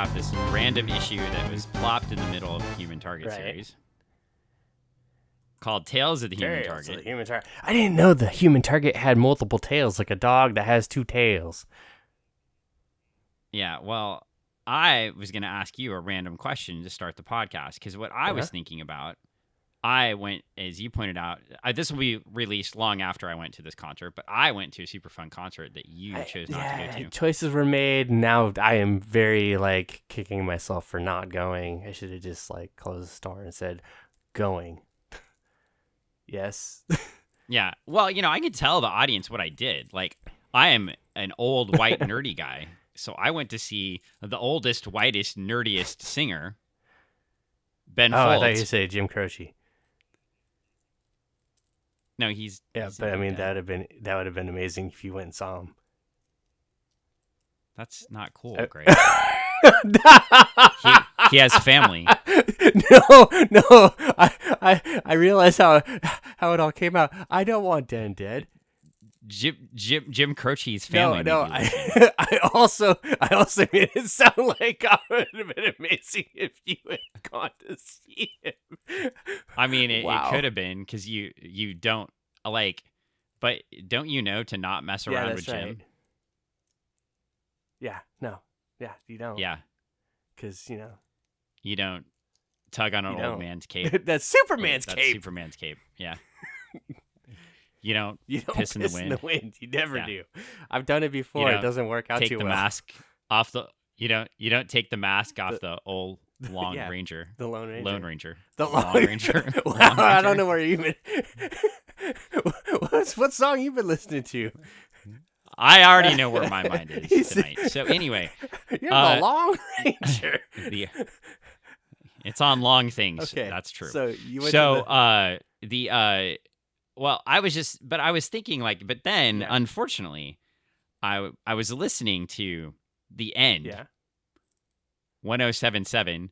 have this random issue that was plopped in the middle of the Human Target series called Tales of the Human Target. I didn't know the Human Target had multiple tails, like a dog that has two tails. Yeah, well, I was going to ask you a random question to start the podcast, because what I was thinking about, I went, as you pointed out, this will be released long after I went to this concert, but I went to a super fun concert that you chose not to go to. Choices were made. Now I am very, kicking myself for not going. I should have just, closed the store and said, going. Yes. Yeah. Well, I could tell the audience what I did. I am an old, white, nerdy guy. So I went to see the oldest, whitest, nerdiest singer, Ben Folds. I thought you said Jim Croce. No, he's... Yeah, he's but I mean, that would have been amazing if you went and saw him. That's not cool, Greg. he has family. No. I realize how it all came out. I don't want Dan dead. Jim Croce's family. No. I also made it sound like it would have been amazing if you had gone to see him. I mean, it could have been, because you don't but don't you know to not mess around with Jim? Right. Yeah. No. Yeah, you don't. Yeah. Because you don't tug on an old man's cape. That's Superman's cape. That's Superman's cape. Yeah. You don't piss in the wind. You never do. I've done it before. It doesn't work out too well. Take the mask off the. You don't take the mask off the old Long Ranger. The Lone Ranger. Lone Ranger. The Lone Ranger. Wow, Lone Ranger. I don't know where you've been. What song you've been listening to? I already know where my mind is tonight. So anyway, you're the Long Ranger. It's on long things. Okay, that's true. So you went well, I was thinking but then unfortunately, I was listening to The End. Yeah. 1077,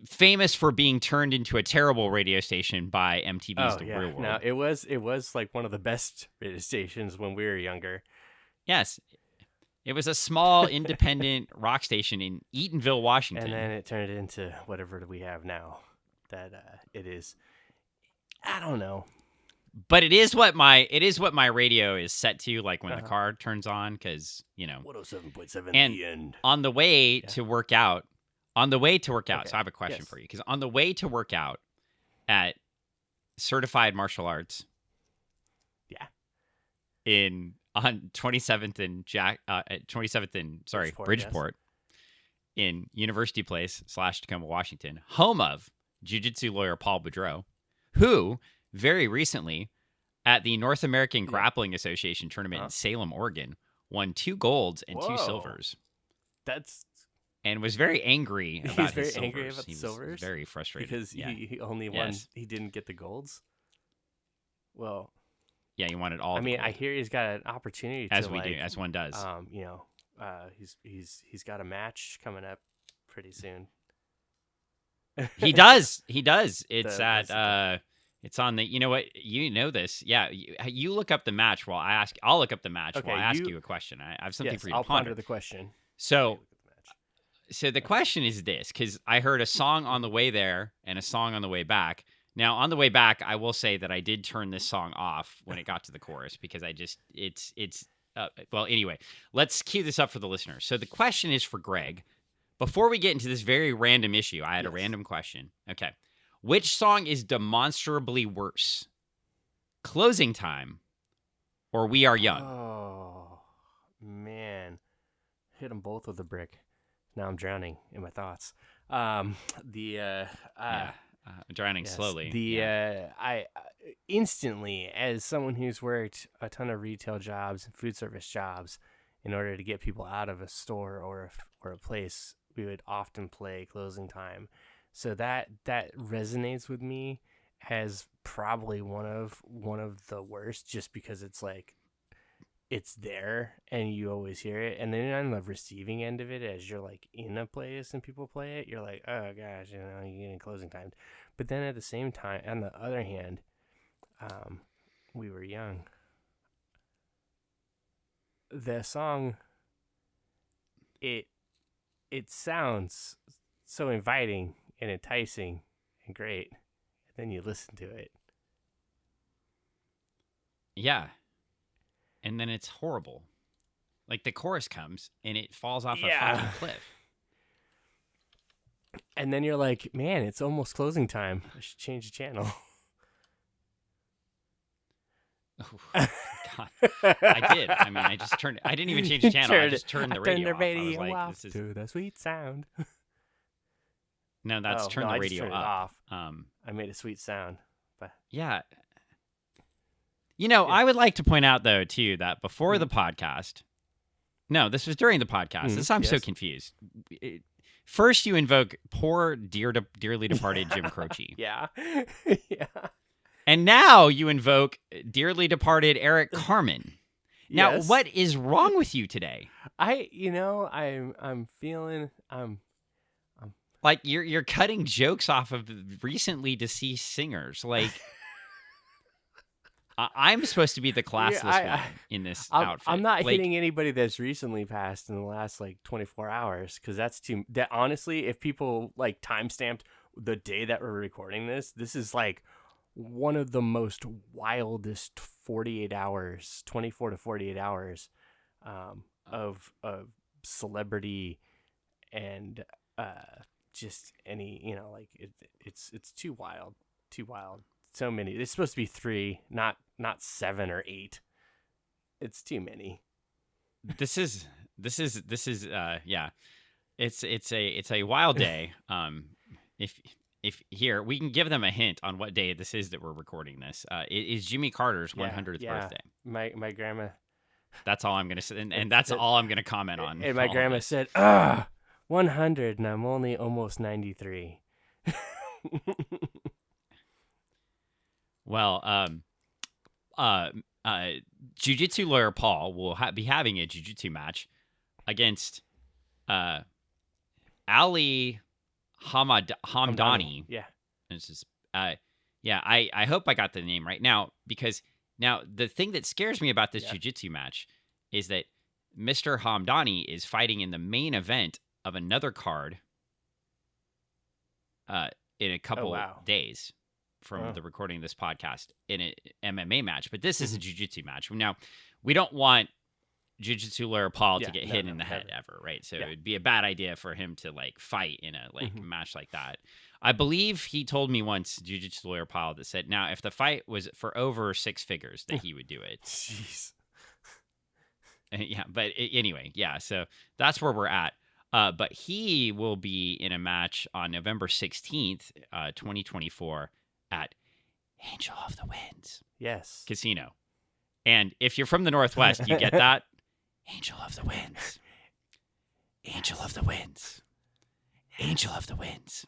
famous for being turned into a terrible radio station by MTV's The Real World. No, it was like one of the best radio stations when we were younger. Yes. It was a small independent rock station in Eatonville, Washington. And then it turned into whatever we have now. That it is. I don't know. But it is what my radio is set to, when the car turns on, because 107.7 and The End. On the way to work out. Okay. So I have a question for you, because on the way to work out at Certified Martial Arts, on 27th and 27th and Bridgeport, in University Place / Tacoma, Washington, home of jiu-jitsu lawyer Paul Boudreau, who very recently at the North American Grappling Association tournament in Salem, Oregon, won 2 golds and 2 silvers. And was very angry about his silvers. Angry about the silvers? Was very frustrated. Because he only won. He didn't get the golds? Well... Yeah, he wanted all. I hear he's got an opportunity. As one does. He's got a match coming up pretty soon. He does. It's it's on the. You know what? You know this. Yeah, you look up the match while I ask. I'll look up the match while I ask you a question. I have something for you to ponder. I'll ponder the question. So the question is this, because I heard a song on the way there and a song on the way back. Now, on the way back, I will say that I did turn this song off when it got to the chorus, because well, anyway, let's cue this up for the listeners. So the question is for Greg. Before we get into this very random issue, I had a random question. Okay. Which song is demonstrably worse? Closing Time or We Are Young? Oh, man. Hit them both with a brick. Now I'm drowning in my thoughts. I'm drowning slowly. I instantly, as someone who's worked a ton of retail jobs and food service jobs, in order to get people out of a store or a place, we would often play Closing Time. So that resonates with me as probably one of the worst, just because it's there and you always hear it. And then on the receiving end of it, as you're in a place and people play it, you're like, oh gosh, you're getting Closing Time. But then at the same time, on the other hand, We Were Young. The song, it it sounds so inviting and enticing and great. And then you listen to it. Yeah. And then it's horrible. Like the chorus comes and it falls off a fucking cliff. And then you're like, man, it's almost closing time. I should change the channel. Oh, God. I did. I mean, I just turned. I didn't even change the channel. I just turned the radio off. I was like, "This is to the sweet sound." No, that's turn the radio up. Off. I made a sweet sound. But yeah. I would like to point out though too that before the podcast. No, this was during the podcast. I'm so confused. First, you invoke poor, dearly departed Jim Croce. Yeah. Yeah. And now you invoke dearly departed Eric Carmen. Now, what is wrong with you today? I'm feeling like you're cutting jokes off of recently deceased singers. Like I'm supposed to be the classless one in this outfit. I'm not hitting anybody that's recently passed in the last 24 hours because that honestly, if people timestamped the day that we're recording this is one of the most wildest 48 hours, 24 to 48 hours of celebrity and just any, it's too wild. So many. It's supposed to be 3, not 7 or 8. It's too many. This is yeah. It's a wild day. If here, we can give them a hint on what day this is that we're recording this. It is Jimmy Carter's 100th birthday. My grandma. That's all I'm going to say. And that's all I'm going to comment on. And my grandma said, 100, and I'm only almost 93. Well, Jiu-Jitsu lawyer Paul will be having a Jiu-Jitsu match against Ali Hamdani. Yeah. This is, I hope I got the name right now, because now the thing that scares me about this jiu-jitsu match is that Mr. Hamdani is fighting in the main event of another card in a couple days from the recording of this podcast in an MMA match. But this is a jiu-jitsu match. Now, we don't want Jiu-Jitsu lawyer Paul to get hit in the head ever, right? So it'd be a bad idea for him to fight in a match like that. I believe he told me once, Jiu-Jitsu lawyer Paul, that said, now if the fight was for over 6 figures, that he would do it. Jeez. But anyway, so that's where we're at. But he will be in a match on November 16th, 2024 at Angel of the Winds. Yes. Casino. And if you're from the Northwest, you get that? Angel of the Winds. Angel of the Winds. Angel of the Winds.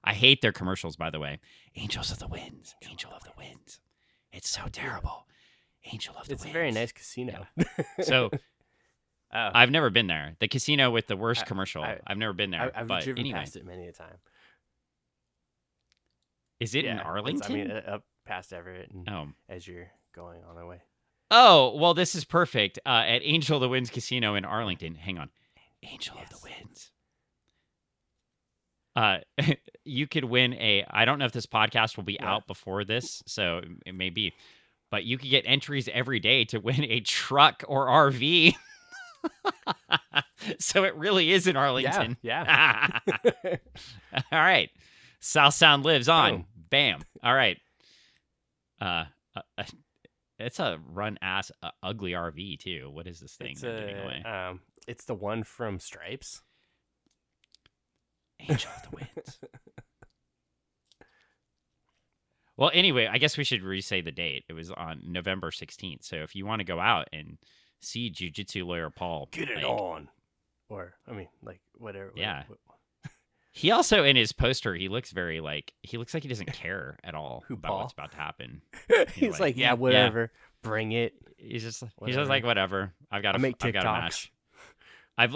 I hate their commercials, by the way. Angels of the Winds. Angel of the Winds. It's so terrible. Angel of the Winds. It's a very nice casino. Yeah. So, I've never been there. The casino with the worst commercial. I've never been there. I've driven past it many a time. Is it in Arlington? Up past Everett as you're going on the way. Oh, well, this is perfect. At Angel of the Winds Casino in Arlington. Hang on. Angel of the Winds. You could win I don't know if this podcast will be out before this, so it may be, but you could get entries every day to win a truck or RV. So it really is in Arlington. Yeah. All right. South Sound lives on. Boom. Bam. All right. It's a run-ass ugly RV, too. What is this thing they're giving away? It's the one from Stripes. Angel of the Winds. Well, anyway, I guess we should re-say the date. It was on November 16th. So if you want to go out and see Jiu-Jitsu lawyer Paul. Get it on. Or, whatever. Yeah. He also, in his poster, he looks very he looks like he doesn't care at all about what's about to happen. He's like, whatever. Yeah. Bring it. He's just like, whatever. I've got a match. I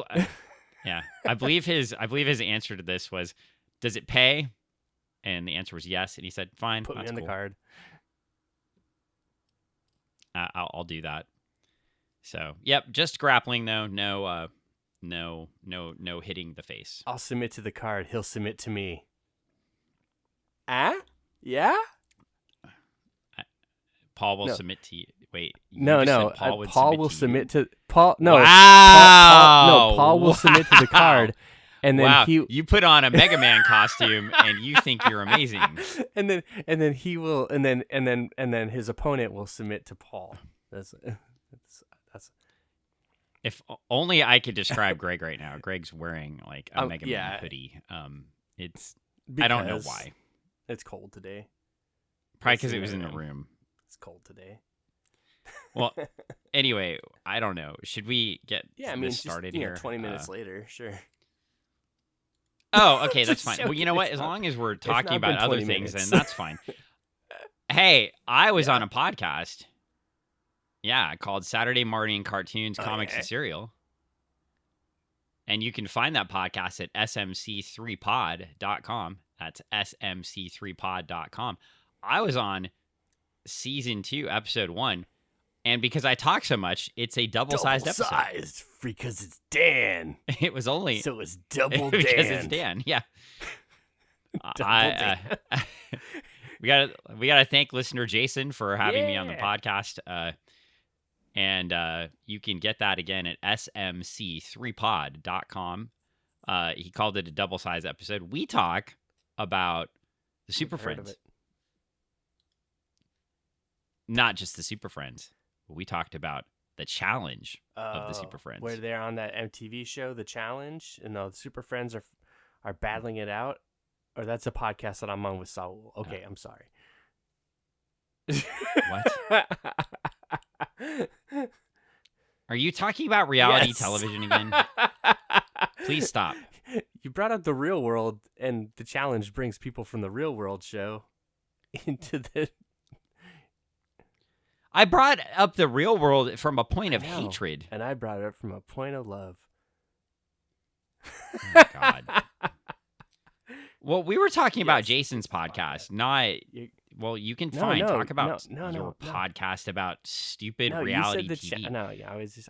believe his answer to this was, does it pay? And the answer was yes. And he said, fine. Put me on the card. I'll do that. So, yep, just grappling though. No No hitting the face. I'll submit to the card. He'll submit to me. Yeah? Paul will submit to you. Wait. No. Paul will to submit you? to Paul. No. Wow. Paul will submit to the card, and then you put on a Mega Man costume, and you think you're amazing. and then he will, and then his opponent will submit to Paul. That's. If only I could describe Greg right now. Greg's wearing like a Mega Man hoodie. It's I don't know why. It's cold today. Probably because it was in the room. It's cold today. Well, anyway, I don't know. Should we get this started just, here? 20 minutes later, sure. Oh, okay, that's fine. Well, you know what? As long as we're talking about other things, then that's fine. Hey, I was on a podcast. Yeah, called Saturday Morning Cartoons, Comics, and Cereal. And you can find that podcast at smc3pod.com. That's smc3pod.com. I was on season 2, episode 1. And because I talk so much, it's a double-sized episode. Double-sized because it's Dan. It was only... So it's double Dan. Because it's Dan, yeah. Dan. We gotta thank listener Jason for having me on the podcast. And you can get that again at smc3pod.com. He called it a double-sized episode. We talk about the Super Friends. Not just the Super Friends. We talked about the challenge of the Super Friends. Where they're on that MTV show, The Challenge, and the Super Friends are battling it out. Or that's a podcast that I'm on with Saul. Okay, I'm sorry. What? Are you talking about reality television again? Please stop. You brought up the real world, and the challenge brings people from the real world show into the... I brought up the real world from a point of hatred. And I brought it up from a point of love. Oh my God. Well, we were talking about Jason's podcast, not... Well, you can talk about your podcast about stupid reality TV.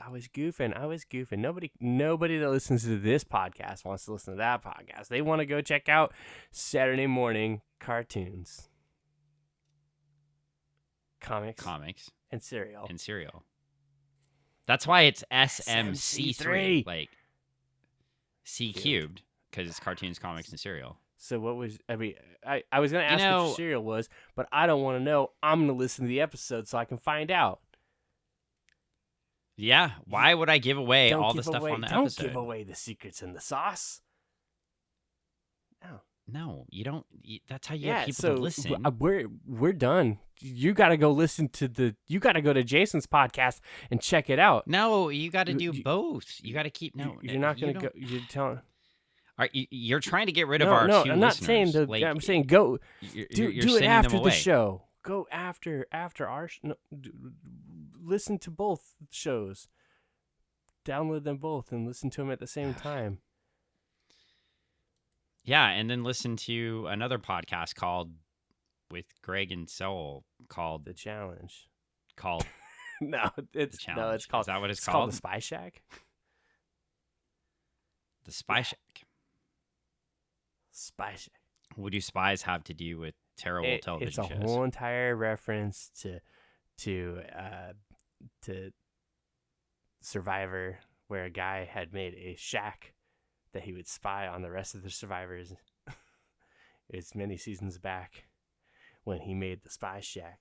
I was goofing. Nobody that listens to this podcast wants to listen to that podcast. They want to go check out Saturday Morning Cartoons, comics, and cereal. That's why it's SMC3, like C cubed, because it's cartoons, comics, and cereal. So what was, I was going to ask what your cereal was, but I don't want to know. I'm going to listen to the episode so I can find out. Yeah. Why would I give away all the stuff on the episode? Don't give away the secrets in the sauce. No, you don't. That's how you get people to listen. We're done. You got to go listen to you got to go to Jason's podcast and check it out. No, you got to do both. You got to keep, you're not going to go, you're telling... You're trying to get rid of our two listeners. I'm not saying I'm saying go. Do it after the show. Go after our. Listen to both shows. Download them both and listen to them at the same time. Yeah, and then listen to another podcast called with Greg and Soul called The Challenge. It's called. Is that what it's called? Called The Spy Shack. The Spy Shack. Spy Shack. What do spies have to do with terrible television shows? It's a whole entire reference to Survivor, where a guy had made a shack that he would spy on the rest of the survivors. It's many seasons back when he made the Spy Shack.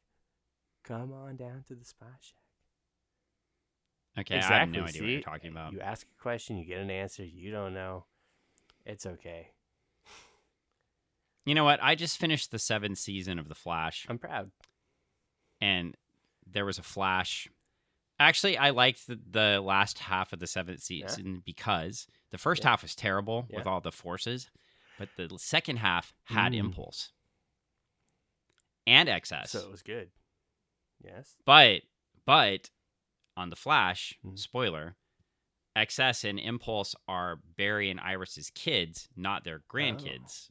Come on down to the Spy Shack. Okay, exactly. I have no idea what you're talking about. You ask a question, you get an answer. You don't know. It's okay. You know what? I just finished the 7th season of The Flash. I'm proud. And there was a Flash. Actually, I liked the last half of the 7th season because the first half was terrible with all the forces, but the second half had impulse and excess. So it was good. Yes. But on The Flash, spoiler, excess and impulse are Barry and Iris's kids, not their grandkids.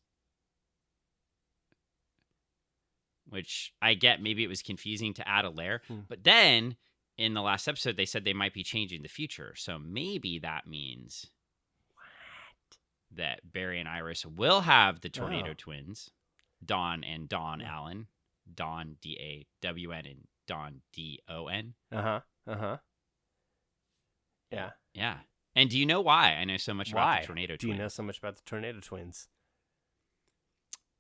Which I get, maybe it was confusing to add a layer. But then, in the last episode, they said they might be changing the future. So maybe that means that Barry and Iris will have the Tornado Twins, Dawn and Dawn Allen, Dawn Dawn and Dawn Don. Yeah. Yeah. And do you know why I know so much about the Tornado Twins? Do you know so much about the Tornado Twins?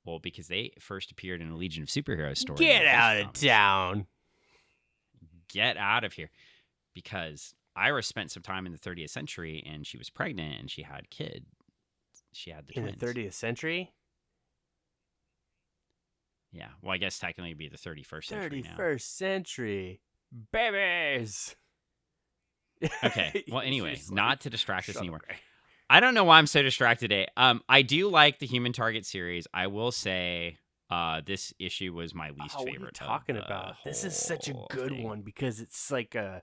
Well, because they first appeared in a Legion of Superheroes story. Get out of town. Get out of here. Because Iris spent some time in the 30th century, and she was pregnant, and she had kids. She had the twins. In the 30th century? Yeah. Well, I guess technically it'd be the 31st century 31st century. Babies! Okay. Well, anyway, not to distract us anymore. I don't know why I'm so distracted today. I do like the Human Target series. I will say this issue was my least favorite. What are you talking about? This is such a good one because it's like a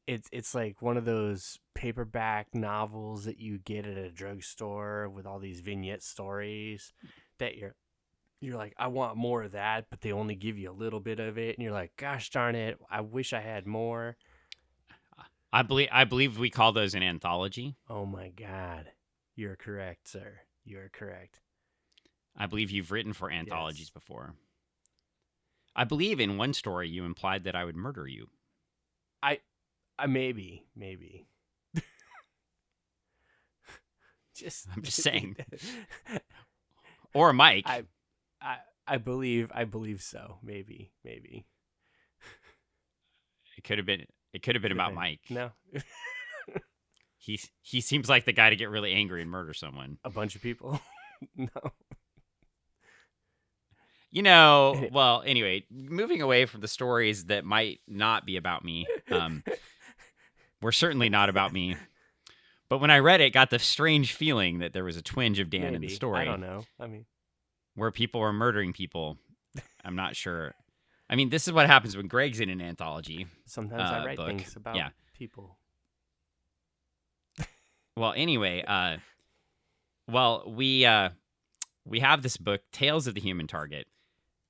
it's like one of those paperback novels that you get at a drugstore with all these vignette stories that you're like, I want more of that, but they only give you a little bit of it, and you're like, gosh darn it, I wish I had more. I believe we call those an anthology. Oh my God. You're correct, sir. You're correct. I believe you've written for anthologies before. I believe in one story you implied that I would murder you. I maybe. I'm just saying. Or Mike. I believe so. Maybe. It could have been about Mike. No. He seems like the guy to get really angry and murder someone. A bunch of people. No. You know, well, anyway, moving away from the stories that might not be about me, were certainly not about me. But when I read it, got the strange feeling that there was a twinge of Dan in the story. I don't know. I mean, where people were murdering people. I'm not sure. I mean, this is what happens when Greg's in an anthology. Sometimes I write things about people. Well, anyway, we have this book, Tales of the Human Target,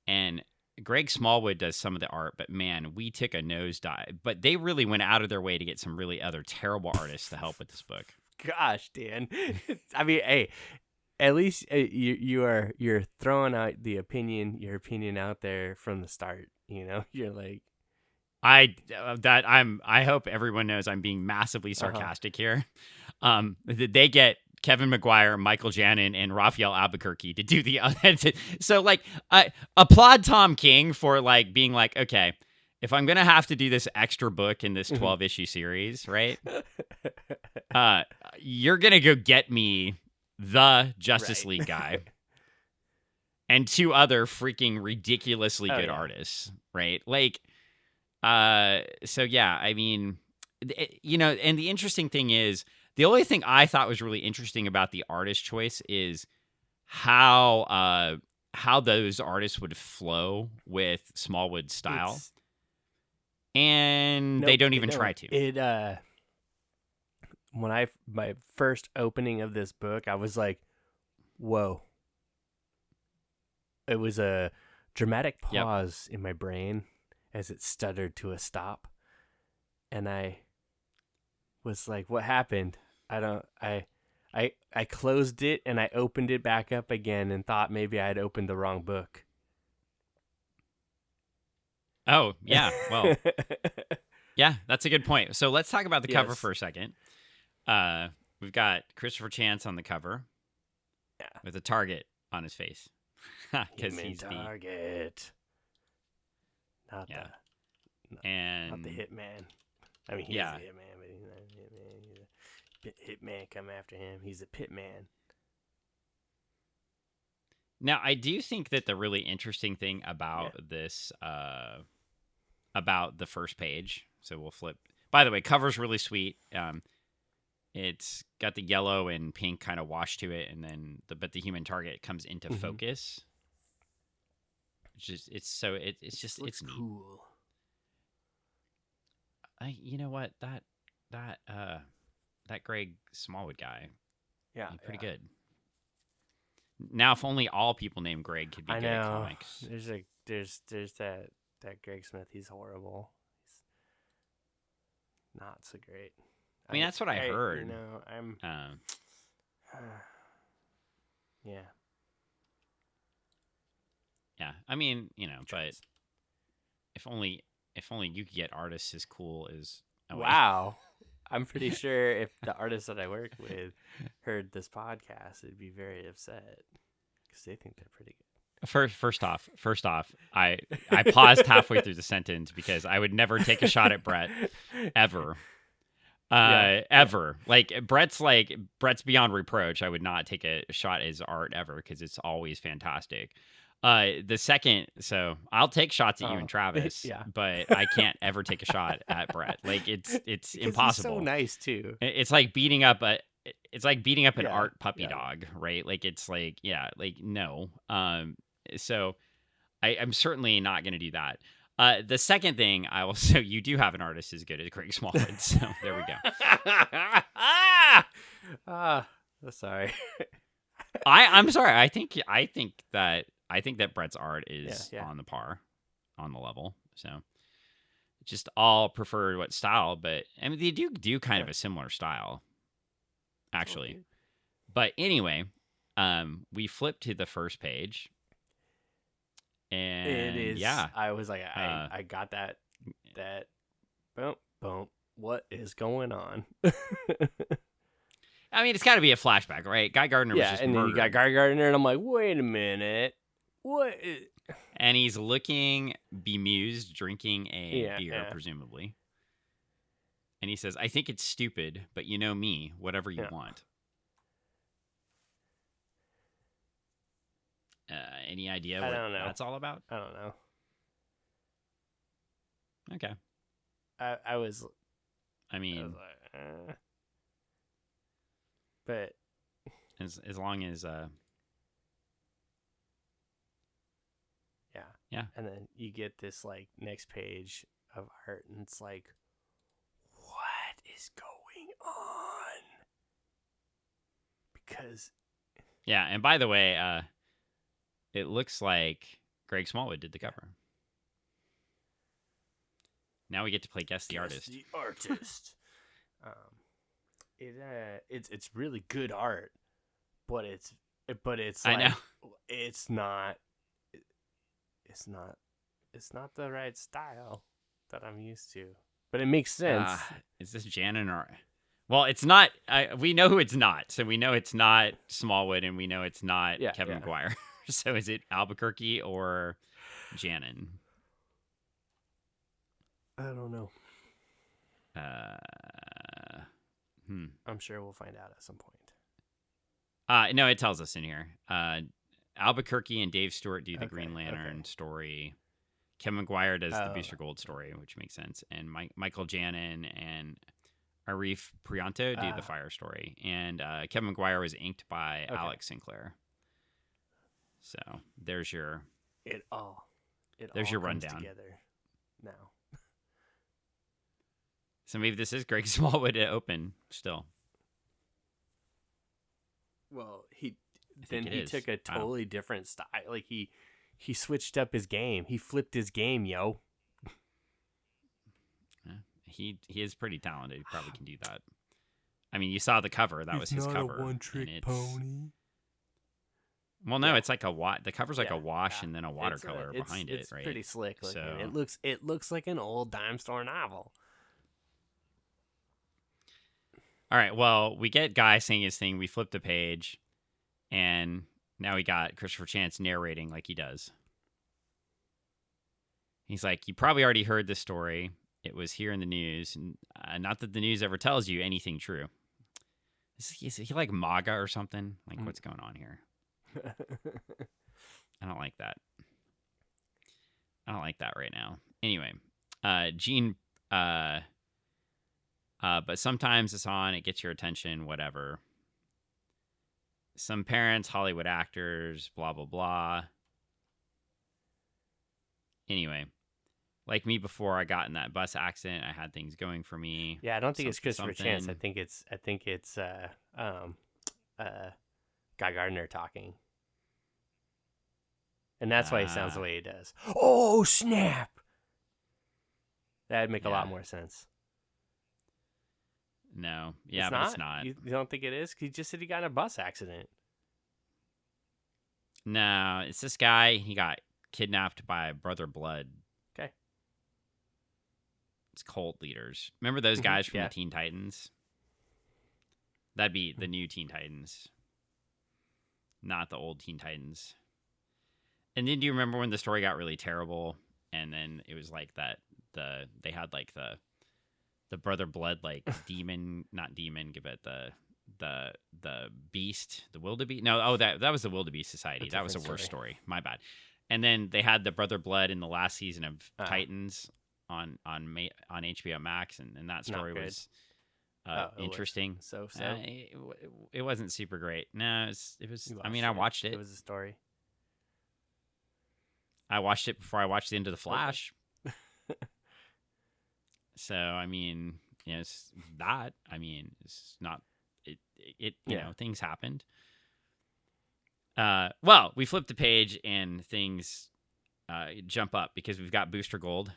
and Greg Smallwood does some of the art, but man, we took a nosedive. But they really went out of their way to get some really other terrible artists to help with this book. Gosh, Dan. I mean, hey, at least you're throwing out your opinion out there from the start. You know, you're like, I hope everyone knows I'm being massively sarcastic here. They get Kevin McGuire, Michael Janin, and Raphael Albuquerque to do the so like applaud Tom King for like being like, okay, if I'm gonna have to do this extra book in this 12 issue series, right? You're gonna go get me the Justice League guy and two other freaking ridiculously good artists, right? Like, so yeah, I mean, you know, and the interesting thing is, the only thing I thought was really interesting about the artist choice is how those artists would flow with Smallwood's style, and they don't even try to. When my first opening of this book, I was like, whoa. It was a dramatic pause in my brain as it stuttered to a stop. And I was like, what happened? I closed it and I opened it back up again and thought maybe I had opened the wrong book. Oh, yeah. Well, yeah, that's a good point. So let's talk about the cover for a second. We've got Christopher Chance on the cover with a target on his face. Because he's target. Not the hitman. I mean, he's a hitman, but he's not a hitman. He's a hitman come after him. He's a pitman. Now, I do think that the really interesting thing about this, about the first page, so we'll flip. By the way, cover's really sweet. It's got the yellow and pink kind of wash to it, and then the human target comes into focus. It's just it's cool. You know what, that Greg Smallwood guy, he's pretty good. Now, if only all people named Greg could be good at comics. There's that Greg Smith. He's horrible. He's not so great. I mean, that's what I heard. You know, Yeah. Yeah. I mean, but if only you could get artists as cool as Wow. I'm pretty sure if the artists that I work with heard this podcast, they'd be very upset because they think they're pretty good. First off, I paused halfway through the sentence because I would never take a shot at Brett ever. Ever. Like Brett's beyond reproach. I would not take a shot at his art ever because it's always fantastic. The second, so I'll take shots at you and Travis, but I can't ever take a shot at Brett. Like it's impossible. He's so nice too. It's like beating up an art puppy dog, right? Like it's like, no. So I'm certainly not going to do that. The second thing I will say, you do have an artist as good as Greg Smallwood, so there we go. Sorry. I'm sorry. I think that Brett's art is on the level. So just all prefer what style, but I mean they do kind of a similar style, actually. But anyway, we flip to the first page. And it is. I was like, I got that. Boom. What is going on? I mean, it's got to be a flashback, right? Guy Gardner was just murdered. Then you got Guy Gardner, and I'm like, wait a minute, what? And he's looking bemused, drinking a beer, presumably. And he says, "I think it's stupid, but you know me, whatever you want." Any idea what that's all about? I don't know. Okay. I was like, but as long as yeah. And then you get this like next page of art, and it's like, what is going on? Because and by the way, it looks like Greg Smallwood did the cover. Now we get to play Guess the Artist. The artist. It's really good art, but it's like, I know it's not the right style that I'm used to. But it makes sense. Is this Janin or? Well, it's not. We know who it's not. So we know it's not Smallwood, and we know it's not Kevin McGuire. So is it Albuquerque or Janin? I don't know. I'm sure we'll find out at some point. No, it tells us in here. Albuquerque and Dave Stewart do the Green Lantern story. Kevin McGuire does the Booster Gold story, which makes sense. And Michael Janin and Arif Prianto do the Fire story. And Kevin McGuire was inked by Alex Sinclair. So there's your rundown together now. So maybe this is Greg Smallwood to open still. Well, he took a totally different style. Like he switched up his game. He flipped his game, yo. Yeah, he is pretty talented. He probably can do that. I mean, you saw the cover. That was his cover. Not a one-trick pony. Well, no, it's like the cover's like a wash and then a watercolor behind it, right? It's pretty slick looking. So, it looks like an old dime store novel. All right, well, we get Guy saying his thing. We flip the page, and now we got Christopher Chance narrating like he does. He's like, you probably already heard this story. It was here in the news. And, not that the news ever tells you anything true. Is he like MAGA or something? Like, what's going on here? I don't like that. I don't like that right now. Anyway, Gene, but sometimes it's on, it gets your attention, whatever. Some parents, Hollywood actors, blah, blah, blah. Anyway, like me before I got in that bus accident, I had things going for me. Yeah, I don't think it's Christopher Chance. I think it's Guy Gardner talking. And that's why he sounds the way he does. Oh, snap! That'd make a lot more sense. No. Yeah, but it's not. You don't think it is? He just said he got in a bus accident. No, it's this guy. He got kidnapped by Brother Blood. Okay. It's cult leaders. Remember those guys from the Teen Titans? That'd be the new Teen Titans, not the old Teen Titans. And then do you remember when the story got really terrible? And then it was like that they had like the Brother Blood like demon, not demon, but the beast, the wildebeest. No, that was the wildebeest society. That was a worse story. My bad. And then they had the Brother Blood in the last season of Titans on HBO Max, and that story was interesting. So it wasn't super great. No, it was. I mean, I watched it. It was a story. I watched it before I watched the end of The Flash. Okay. So I mean, it's that. I mean, it's not. It you know, things happened. Well, we flip the page and things jump up because we've got Booster Gold.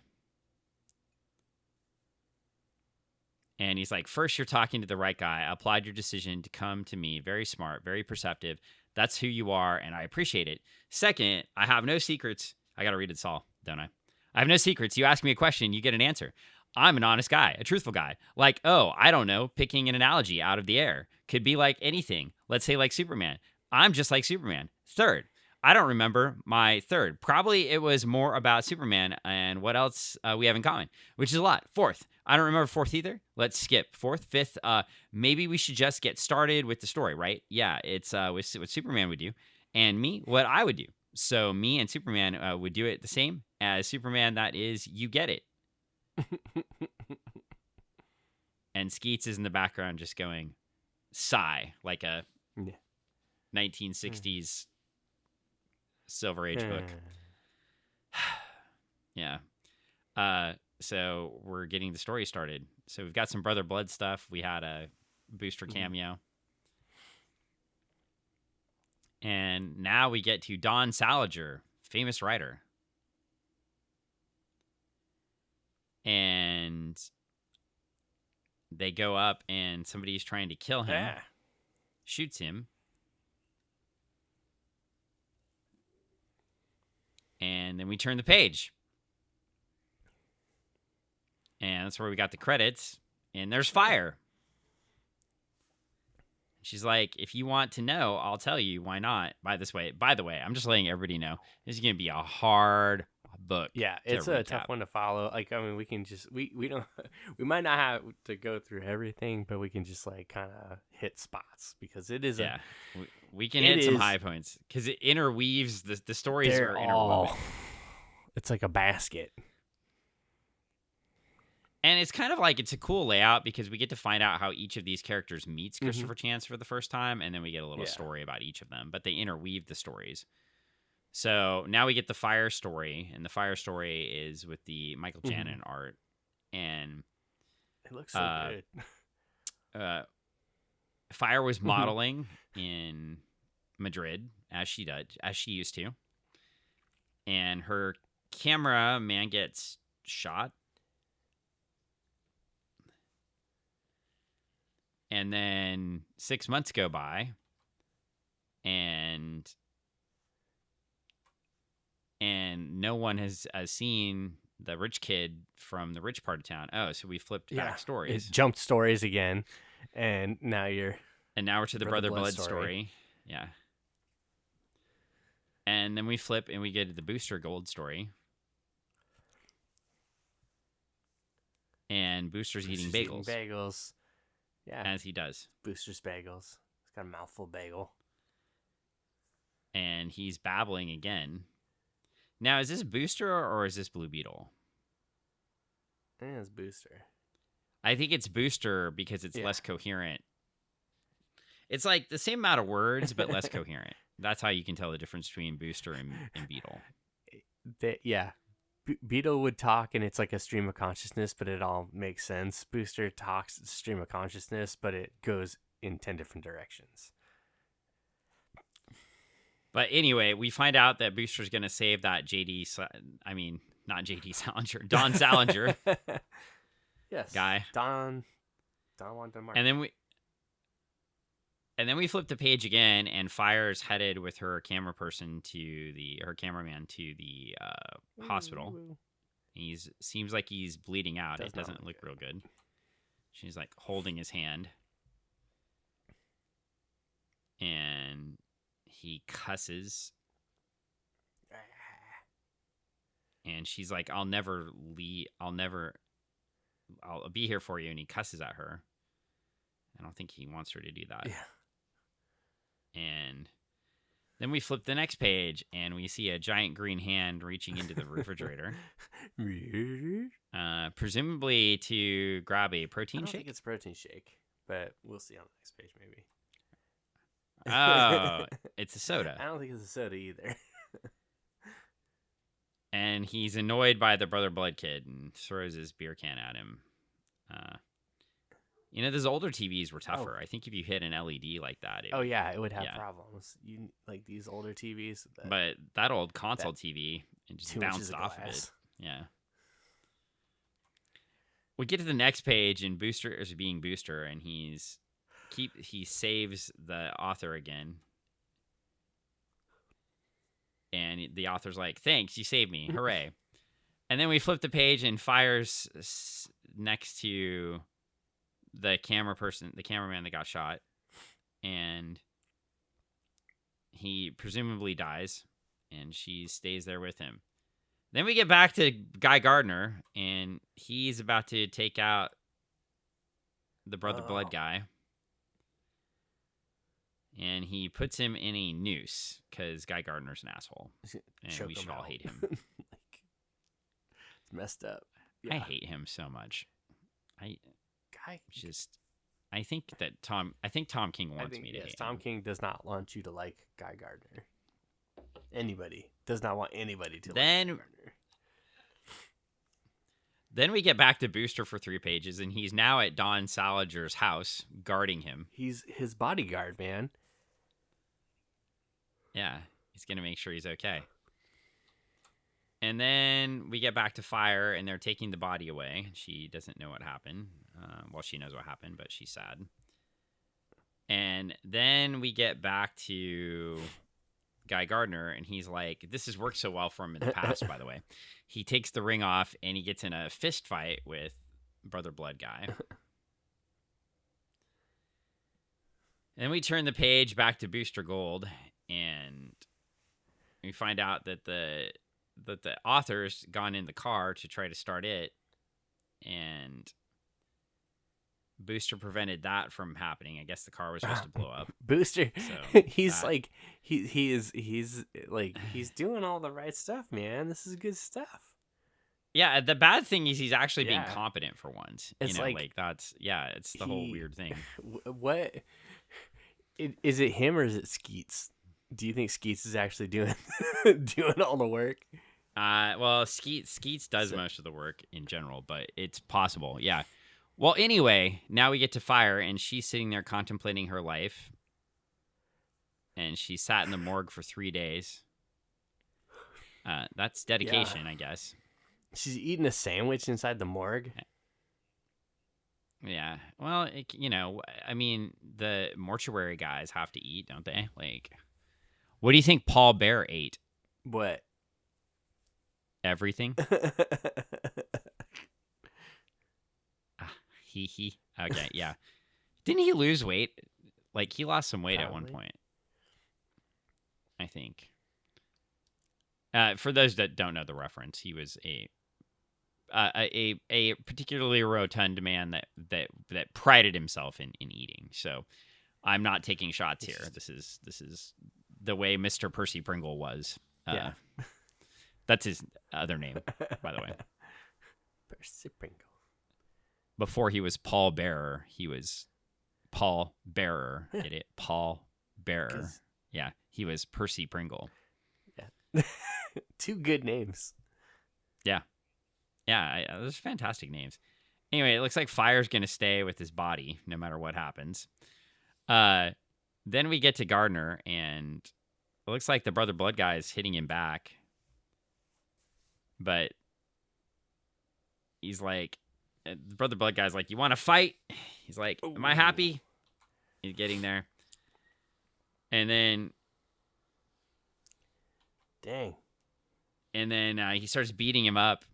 And he's like, first, you're talking to the right guy. I applied your decision to come to me. Very smart, very perceptive. That's who you are, and I appreciate it. Second, I have no secrets. I got to read it all, don't I? I have no secrets. You ask me a question, you get an answer. I'm an honest guy, a truthful guy. Like, oh, I don't know, picking an analogy out of the air. Could be like anything. Let's say like Superman. I'm just like Superman. Third, I don't remember my third. Probably it was more about Superman and what else we have in common, which is a lot. Fourth, I don't remember fourth either. Let's skip fourth. Fifth, maybe we should just get started with the story, right? Yeah, it's what Superman would do, and me, what I would do. So me and Superman would do it the same as Superman. That is, you get it. And Skeets is in the background just going, sigh, like a 1960s Silver Age book. Yeah. So we're getting the story started. So we've got some Brother Blood stuff. We had a Booster cameo. And now we get to Don Salinger, famous writer. And they go up and somebody's trying to kill him. Shoots him. And then we turn the page. And that's where we got the credits. And there's fire. She's like, if you want to know, I'll tell you. Why not? By the way, I'm just letting everybody know. This is going to be a hard book. Yeah, it's a tough one to follow. Like, I mean, we can just, we don't, we might not have to go through everything, but we can just like kind of hit spots because it is we can hit some high points because it interweaves, the stories are interwoven. It's like a basket. And it's kind of like, it's a cool layout because we get to find out how each of these characters meets Christopher Chance for the first time, and then we get a little story about each of them, but they interweave the stories. So now we get the fire story, and the fire story is with the Michael Janin art, and it looks so good. Fire was modeling in Madrid as she used to, and her cameraman gets shot. And then 6 months go by, and no one has seen the rich kid from the rich part of town. Oh, so we flipped back stories. It jumped stories again, and now we're to the Brother Blood story. Yeah. And then we flip and we get to the Booster Gold story. And Booster's eating bagels. Yeah. As he does. Booster's bagels. He's got a mouthful of bagel. And he's babbling again. Now, is this Booster or is this Blue Beetle? I think it's Booster. I think it's Booster because it's less coherent. It's like the same amount of words, but less coherent. That's how you can tell the difference between Booster and Beetle. Beetle would talk and it's like a stream of consciousness, but it all makes sense. Booster talks stream of consciousness, but it goes in 10 different directions. But anyway, we find out that Booster's going to save that not JD Salinger, Don Salinger. Yes. Guy. Don Don't want to mark. And then we flip the page again, and Fire's headed with her cameraman to the hospital. Seems like he's bleeding out. It doesn't look real good. She's like holding his hand, and he cusses. And she's like, I'll be here for you. And he cusses at her. I don't think he wants her to do that. Yeah. And then we flip the next page, and we see a giant green hand reaching into the refrigerator. Presumably to grab a protein shake? I don't think it's a protein shake, but we'll see on the next page, maybe. Oh, it's a soda. I don't think it's a soda either. And he's annoyed by the Brother Blood kid and throws his beer can at him. Those older TVs were tougher. I think if you hit an LED like that, it would have problems. You like these older TVs. But that old console TV, it just bounced off of it. Yeah. We get to the next page, and Booster is being Booster, and he saves the author again. And the author's like, thanks, you saved me. Hooray. And then we flip the page, and Fire's next to the cameraman that got shot. And he presumably dies, and she stays there with him. Then we get back to Guy Gardner, and he's about to take out the Brother Blood guy. And he puts him in a noose because Guy Gardner's an asshole, and we should all hate him. It's messed up. Yeah. I hate him so much. I think Tom King wants me to hate him. Tom King does not want you to like Guy Gardner. Anybody does not want anybody to like Guy Gardner. Then we get back to Booster for 3 pages, and he's now at Don Saliger's house guarding him. He's his bodyguard, man. Yeah, he's going to make sure he's okay. And then we get back to Fire, and they're taking the body away. She doesn't know what happened. Well, she knows what happened, but she's sad. And then we get back to Guy Gardner, and he's like, this has worked so well for him in the past, by the way. He takes the ring off, and he gets in a fist fight with Brother Blood guy. And then we turn the page back to Booster Gold, and we find out that the author's gone in the car to try to start it, and Booster prevented that from happening. I guess the car was supposed to blow up. Booster, he's doing all the right stuff, man. This is good stuff. Yeah, the bad thing is he's actually being competent for once. It's it's the whole weird thing. What is it, him or is it Skeets? Do you think Skeets is actually doing all the work? Well, Skeets does most of the work in general, but it's possible. Yeah. Well, anyway, now we get to Fire, and she's sitting there contemplating her life. And she sat in the morgue for 3 days. That's dedication, I guess. She's eating a sandwich inside the morgue. Yeah. Well, the mortuary guys have to eat, don't they? Like, what do you think Paul Bear ate? What? Everything. Okay, yeah. Didn't he lose weight? Like, he lost some weight at one point, I think. For those that don't know the reference, he was a particularly rotund man that prided himself in eating. So I'm not taking shots here. This is the way Mr. Percy Pringle was. Yeah. That's his other name, by the way. Percy Pringle. Before he was Paul Bearer, he was Paul Bearer. Get it? Paul Bearer. Yeah, he was Percy Pringle. Yeah. 2 good names. Yeah. Yeah, those are fantastic names. Anyway, it looks like Fire's going to stay with his body no matter what happens. Then we get to Gardner, and it looks like the Brother Blood guy is hitting him back. But he's like, the Brother Blood guy's like, you want to fight? He's like, am I happy? He's getting there. And then... Dang. And then he starts beating him up.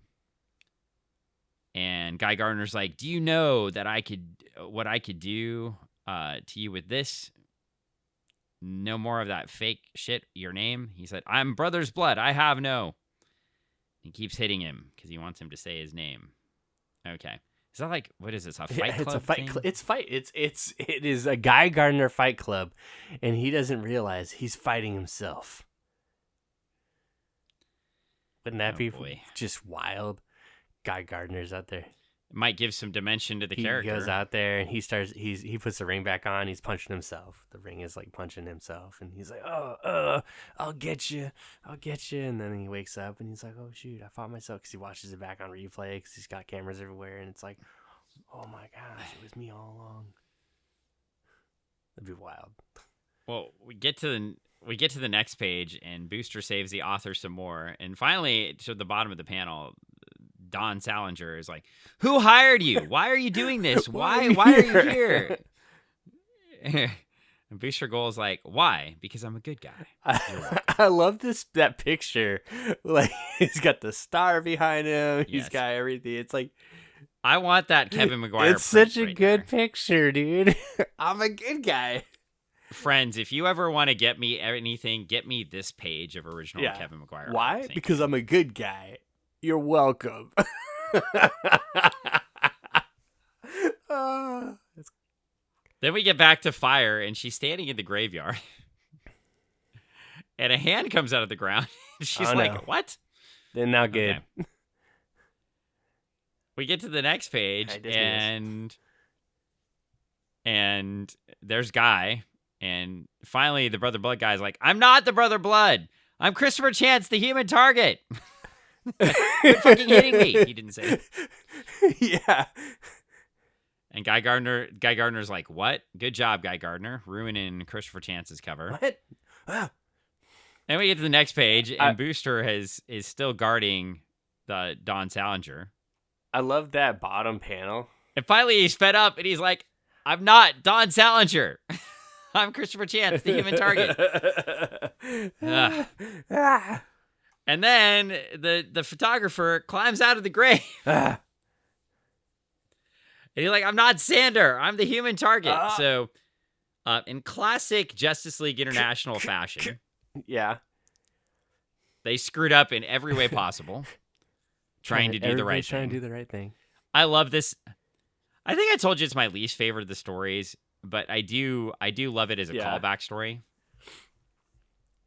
And Guy Gardner's like, do you know that what I could do to you with this? No more of that fake shit, your name. He said, I'm Brother's Blood. I have no. He keeps hitting him because he wants him to say his name. Okay. Is that like, what is this, a fight club? It's a fight club. It is a Guy Gardner fight club, and he doesn't realize he's fighting himself. Wouldn't that be just wild? Guy Gardner's out there. It might give some dimension to the character. He goes out there and he puts the ring back on. He's punching himself. The ring is like punching himself, and he's like, I'll get you. And then he wakes up and he's like, oh shoot, I fought myself, because he watches it back on replay because he's got cameras everywhere, and it's like, oh my gosh, it was me all along. That'd be wild. Well, we get to the next page, and Booster saves the author some more, and finally, to the bottom of the panel, Don Salinger is like, who hired you? Why are you doing this? Why are you here? And Booster Gold is like, why? Because I'm a good guy. I love that picture. Like, he's got the star behind him. He's got everything. It's like, I want that Kevin McGuire. It's such a good picture, dude. I'm a good guy. Friends, if you ever want to get me anything, get me this page of original Kevin McGuire. Why? Because I'm a good guy. You're welcome. Then we get back to Fire, and she's standing in the graveyard. And a hand comes out of the ground. She's like, what? They're not good. Okay. We get to the next page, and there's Guy. And finally, the Brother Blood guy's like, I'm not the Brother Blood. I'm Christopher Chance, the human target. You're fucking hitting me. He didn't say it. Yeah. And Guy Gardner's like, what? Good job, Guy Gardner, ruining Christopher Chance's cover. What? Then we get to the next page, and Booster is still guarding the Don Salinger. I love that bottom panel. And finally, he's fed up, and he's like, I'm not Don Salinger. I'm Christopher Chance, the human target. And then the photographer climbs out of the grave. And he's like, I'm not Sander. I'm the human target. So in classic Justice League International fashion, they screwed up in every way possible, trying to do the right thing. Trying to do the right thing. I love this. I think I told you it's my least favorite of the stories, but I do love it as a callback story.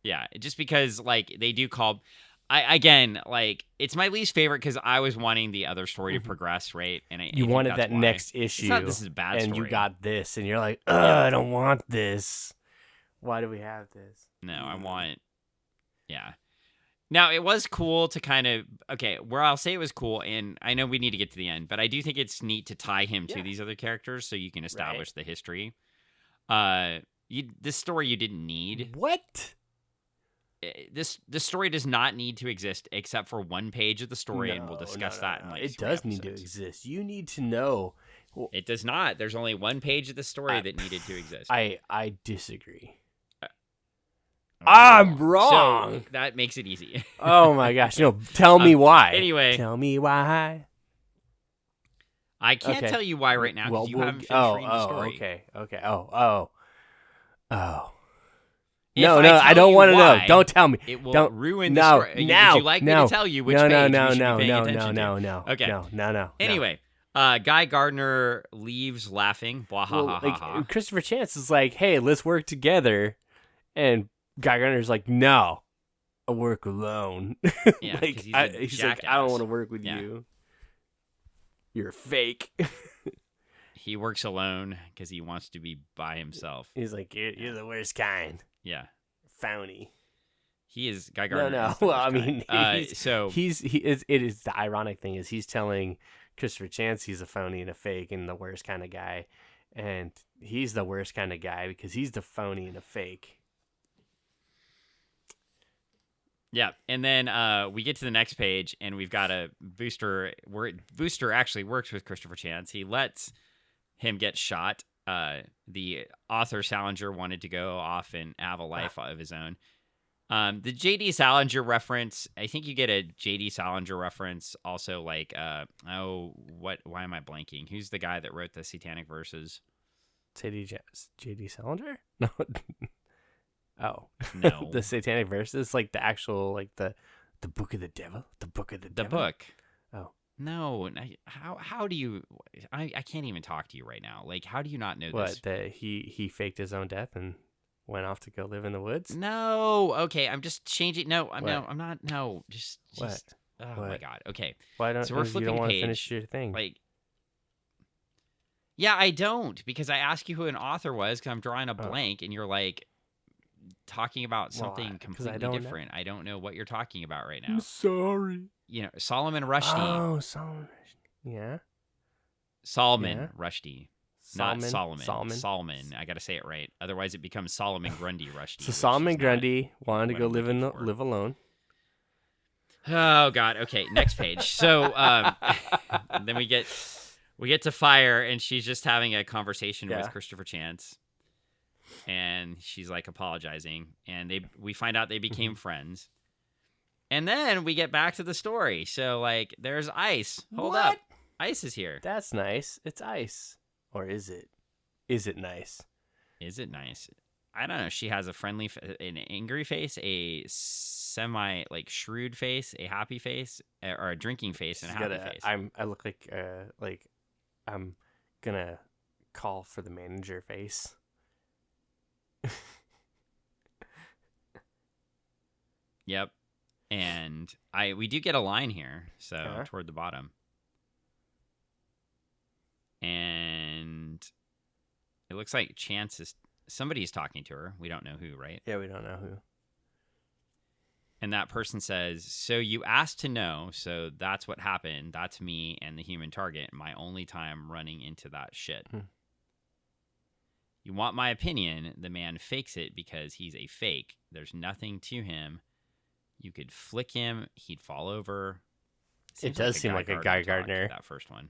Yeah, just because like they do call. It's my least favorite because I was wanting the other story to progress, right? And you wanted that next issue. It's not this is a bad and story. You got this, and you're like, I don't want this. Why do we have this? No, I want. Yeah. Now, it was cool to kind of, where I'll say it was cool, and I know we need to get to the end, but I do think it's neat to tie him to these other characters so you can establish the history. This story you didn't need. What? This story does not need to exist except for one page of the story, and we'll discuss that in like it does need to exist. You need to know. It does not. There's only one page of the story that needed to exist. I disagree. I'm wrong. So that makes it easy. Oh my gosh! Tell me why. Anyway, tell me why. I can't tell you why right now because you haven't finished reading the story. Okay. Oh. No, I don't want to know. Don't tell me. It will ruin the story. Would you like me to tell you which page we should be paying attention to? No. Okay. No. Anyway, Guy Gardner leaves laughing. Blah, ha, ha. Christopher Chance is like, hey, let's work together. And Guy Gardner's like, no, I work alone. Yeah, he's like, I don't want to work with you. You're fake. He works alone because he wants to be by himself. He's like, you're the worst kind. Yeah. Phony. He is Guy Gardner. No. Well, I mean, it is the ironic thing is he's telling Christopher Chance he's a phony and a fake and the worst kind of guy, and he's the worst kind of guy because he's the phony and a fake. Yeah, and then we get to the next page, and we've got a Booster. Booster actually works with Christopher Chance. He lets him get shot. The author Salinger wanted to go off and have a life of his own. The J.D. Salinger reference, I think you get a J.D. Salinger reference. Also, like, why am I blanking? Who's the guy that wrote the Satanic Verses? J.D. Salinger? No. Oh. No. The Satanic Verses? Like the actual, like the Book of the Devil? The Book of the Devil? The book. Oh. No. How do you... I can't even talk to you right now. Like, how do you not know this? What, that he faked his own death and went off to go live in the woods? No. Okay, I'm just changing. No, What? I'm not. No, just. What? Oh What? my god. Okay. Why don't So we're you flipping don't want to page. finish your thing? Like, yeah, I don't, because I asked you who an author was because I'm drawing a blank, and you're like talking about something completely different. I don't know what you're talking about right now. I'm sorry. You know, Solomon Rushdie. Oh, Solomon. Yeah. Salman Rushdie. Not Solomon. Solomon. I got to say it right. Otherwise, it becomes Solomon Grundy Rushdie. So Solomon Grundy wanted to go live alone. Oh God. Okay. Next page. So then we get to Fire, and she's just having a conversation with Christopher Chance, and she's like apologizing, and we find out they became friends, and then we get back to the story. So like, there's Ice. Hold up, Ice is here. That's nice. It's Ice, or is it? Is it nice? Is it nice? I don't know. She has a friendly, an angry face, a semi like shrewd face, a happy face, or a drinking face, and a happy face. I look like I'm gonna call for the manager face. Yep. And we do get a line here, so toward the bottom. And it looks like somebody's talking to her. We don't know who, right? Yeah, we don't know who. And that person says, "So you asked to know, so that's what happened. That's me and the human target. My only time running into that shit. You want my opinion? The man fakes it because he's a fake. There's nothing to him. You could flick him. He'd fall over." It does seem like a Guy Gardner. That first one.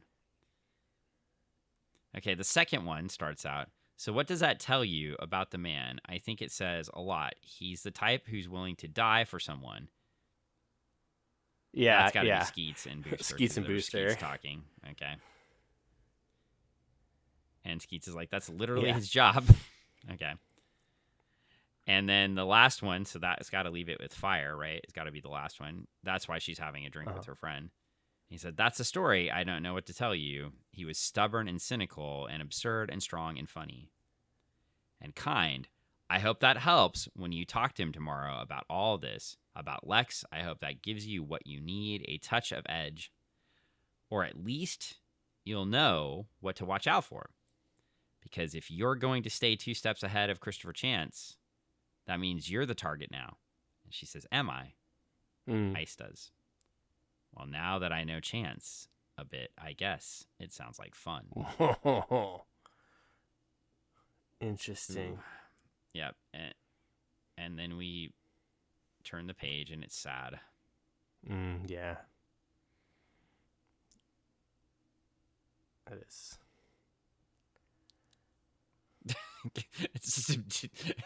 Okay, the second one starts out. "So what does that tell you about the man? I think it says a lot. He's the type who's willing to die for someone." Yeah, that's got to be Skeets and Booster. Skeets and Booster Skeets talking. Okay. And Skeets is like, that's literally his job. Okay. And then the last one, so that's got to leave it with Fire, right? It's got to be the last one. That's why she's having a drink with her friend. He said, "That's the story. I don't know what to tell you. He was stubborn and cynical and absurd and strong and funny and kind. I hope that helps when you talk to him tomorrow about all this. About Lex, I hope that gives you what you need, a touch of edge. Or at least you'll know what to watch out for. Because if you're going to stay 2 steps ahead of Christopher Chance, that means you're the target now." And she says, "Am I?" Ice does. "Well, now that I know Chance a bit, I guess it sounds like fun." Interesting. Ooh. Yep. And then we turn the page, and it's sad. Yeah. It is.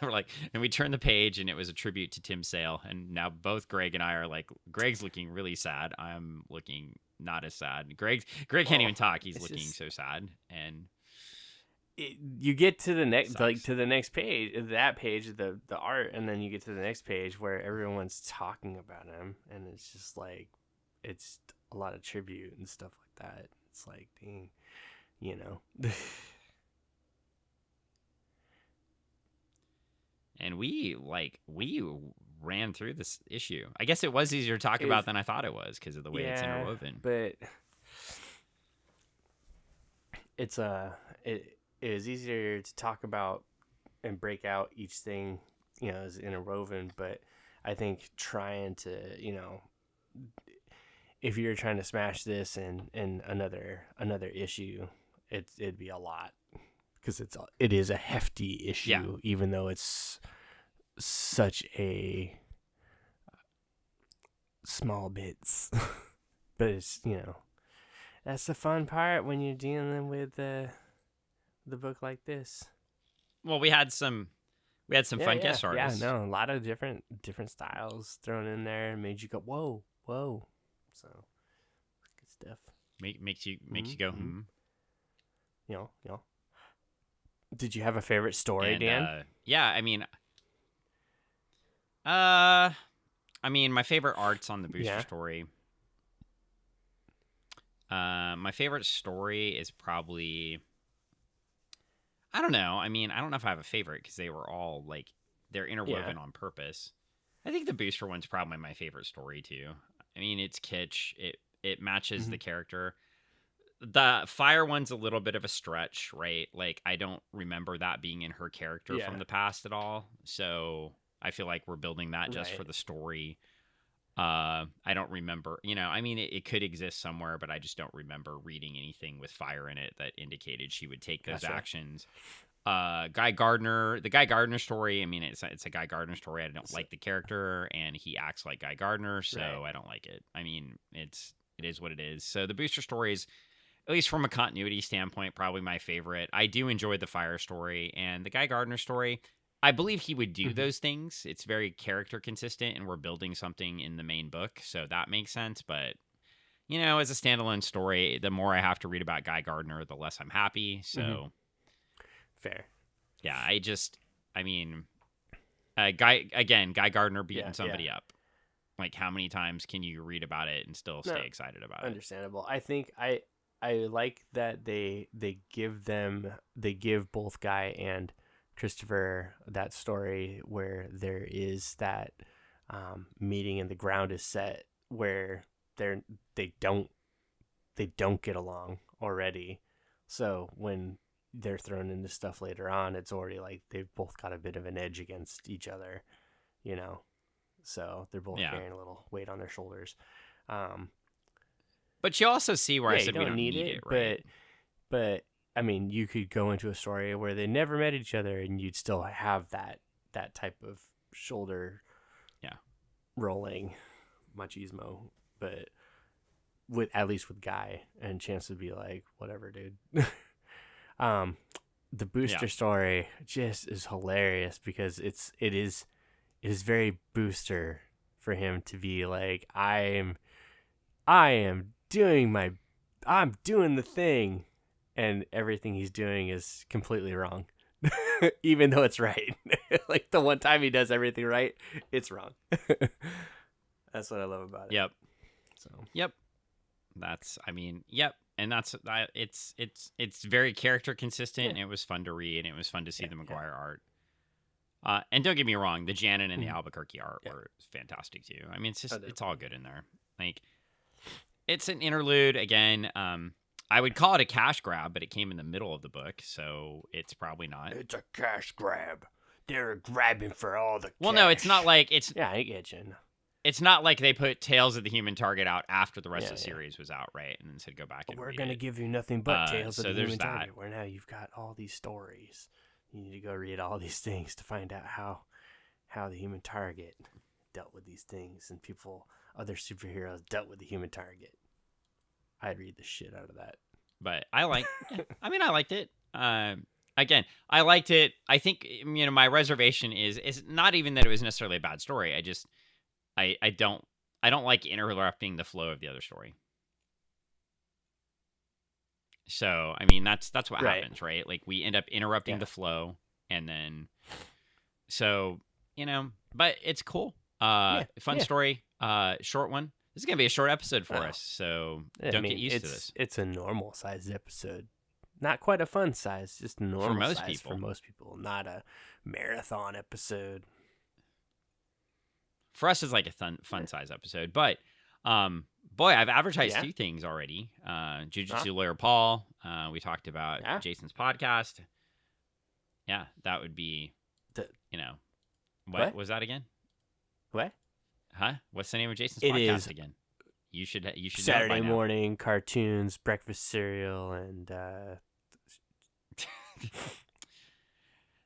We're like, and we turn the page, and it was a tribute to Tim Sale, and now both Greg and I are like, Greg's looking really sad. I'm looking not as sad. Greg can't even talk. He's looking so sad, and you get to the next page, that page, the art, and then you get to the next page where everyone's talking about him, and it's just like, it's a lot of tribute and stuff like that. It's like, dang, you know. And we ran through this issue. I guess it was easier to talk about than I thought it was because of the way it's interwoven. But it is easier to talk about and break out each thing, is interwoven. But I think trying to, if you're trying to smash this in another issue, it'd be a lot. Because it is a hefty issue, even though it's such a small bits. But it's, that's the fun part when you're dealing with the book like this. Well, we had some fun guest artists. Yeah, no, a lot of different styles thrown in there and made you go, whoa. So, good stuff. Makes you go, Did you have a favorite story, Dan? Yeah, my favorite art's on the booster story. My favorite story is probably, I don't know. I don't know if I have a favorite because they were all like, they're interwoven on purpose. I think the booster one's probably my favorite story too. It's kitsch. It matches the character. The fire one's a little bit of a stretch, right? Like, I don't remember that being in her character from the past at all. So I feel like we're building that just for the story. I don't remember, it could exist somewhere, but I just don't remember reading anything with fire in it that indicated she would take those actions. Guy Gardner, the Guy Gardner story, it's a Guy Gardner story. I don't like the character, and he acts like Guy Gardner, so I don't like it. It is what it is. So the booster stories, at least from a continuity standpoint, probably my favorite. I do enjoy the fire story, and the Guy Gardner story, I believe he would do those things. It's very character consistent, and we're building something in the main book, so that makes sense. But, as a standalone story, the more I have to read about Guy Gardner, the less I'm happy. So, fair. Yeah, Guy Gardner beating somebody up. Like, how many times can you read about it and still stay excited about it? Understandable. I think I like that they give both Guy and Christopher that story where there is that meeting and the ground is set where they don't get along already. So when they're thrown into stuff later on, it's already like they've both got a bit of an edge against each other, So they're both carrying a little weight on their shoulders. But you also see where I said we don't need it, right? But you could go into a story where they never met each other, and you'd still have that type of shoulder, rolling machismo. But at least with Guy, and Chance would be like, whatever, dude. The booster story just is hilarious because it is very booster for him to be like, I'm doing the thing, and everything he's doing is completely wrong, even though it's right. Like the one time he does everything right, it's wrong. That's what I love about it. Yep. So. Yep. And that's it's very character consistent. And it was fun to read. And it was fun to see the McGuire art. And don't get me wrong, the Janet and the Albuquerque art were fantastic too. It's all good in there. Like, it's an interlude again. I would call it a cash grab, but it came in the middle of the book, so it's probably not. It's a cash grab. They're grabbing for all the cash. Well, no, it's not like it's. Yeah, I get you. It's not like they put Tales of the Human Target out after the rest of the series was out, right? And then said go back and we're going to give you nothing but Tales of the Human Target, where now you've got all these stories. You need to go read all these things to find out how the Human Target dealt with these things, and other superheroes dealt with the Human Target. I'd read the shit out of that. But I liked it. Again, I liked it. I think, my reservation is not even that it was necessarily a bad story. I don't like interrupting the flow of the other story. So, that's what happens, right? Like, we end up interrupting the flow, and then, so, but it's cool. Fun story, short one. This is going to be a short episode for us, so don't get used to this. It's a normal sized episode. Not quite a fun size, just normal size for most people. Not a marathon episode. For us, it's like a fun size episode. But, boy, I've advertised 2 things already. Jiu-Jitsu Lawyer Paul. We talked about Jason's podcast. Yeah, that would be, what was that again? What? Huh? What's the name of Jason's podcast again? You should Saturday morning cartoons, breakfast cereal, and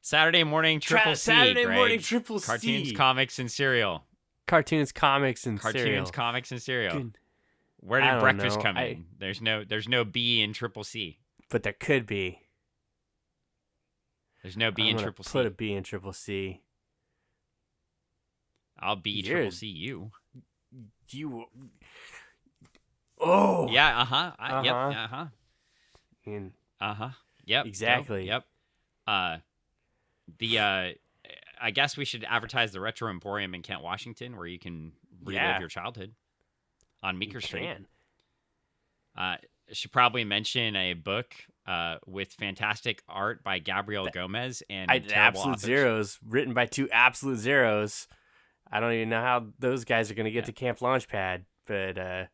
Saturday morning triple C. Saturday morning triple C. Cartoons, C. comics, and cereal. Cartoons, comics, and Cartoons, cereal. comics, and cereal. Good. Where I did don't breakfast know. come in? There's no B in Triple C. But there could be. There's no B in Triple C. Put a B in Triple C. I'll B Triple C you. You. Oh. Yeah. Yep. Yep. Exactly. Yep. I guess we should advertise the Retro Emporium in Kent, Washington, where you can relive your childhood on Meeker Street. Should probably mention a book with fantastic art by Gabriel Gomez and Absolute authors. Zeros, written by two absolute zeros. I don't even know how those guys are going to get to Camp Launchpad, but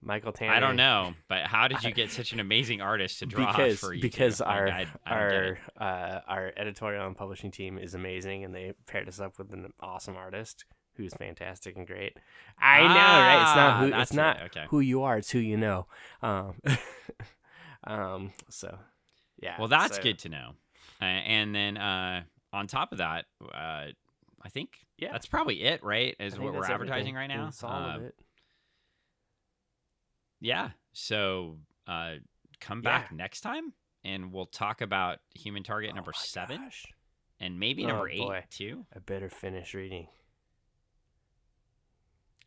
Michael Tanner. I don't know, but how did you get such an amazing artist to draw for you? Because our editorial and publishing team is amazing, and they paired us up with an awesome artist who's fantastic and great. I know, right? It's not who you are; it's who you know. So yeah. Well, that's good to know. And then on top of that, I think that's probably it, right? Is what we're advertising right now. That's all of it. Yeah. So come back next time, and we'll talk about Human Target number 7, and maybe number 8 too. I better finish reading.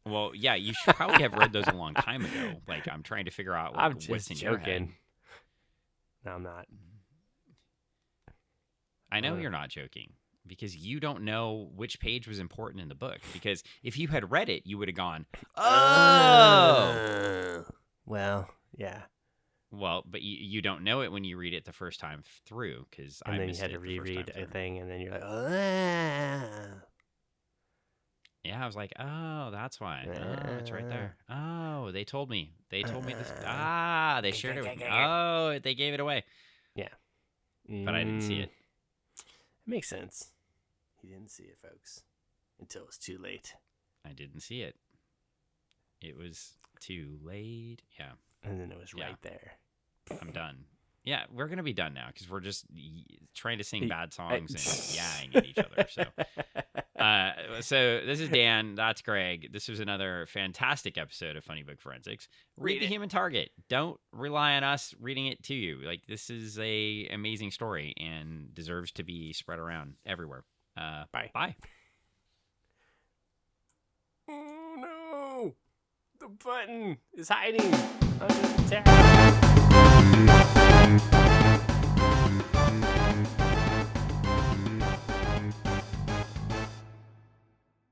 Well, yeah, you should probably have read those a long time ago. Like, I'm trying to figure out what's in your head. No, I'm not. I know you're not joking, because you don't know which page was important in the book. Because if you had read it, you would have gone, oh! Well, yeah. Well, but you don't know it when you read it the first time through, because I missed it. And then you had to reread a thing, and then you're like, oh. Yeah, I was like, oh, that's why. Oh, it's right there. Oh, they told me. They told me this. They shared it with me. Oh, they gave it away. Yeah. But I didn't see it. It makes sense. He didn't see it, folks, until it was too late. I didn't see it. It was too late. Yeah. And then it was right there. I'm done. Yeah, we're going to be done now because we're just trying to sing bad songs and yaying at each other. So this is Dan. That's Greg. This was another fantastic episode of Funny Book Forensics. Read The Human Target. Don't rely on us reading it to you. Like, this is a amazing story and deserves to be spread around everywhere. Bye. Bye. Oh, no. The button is hiding under the tab.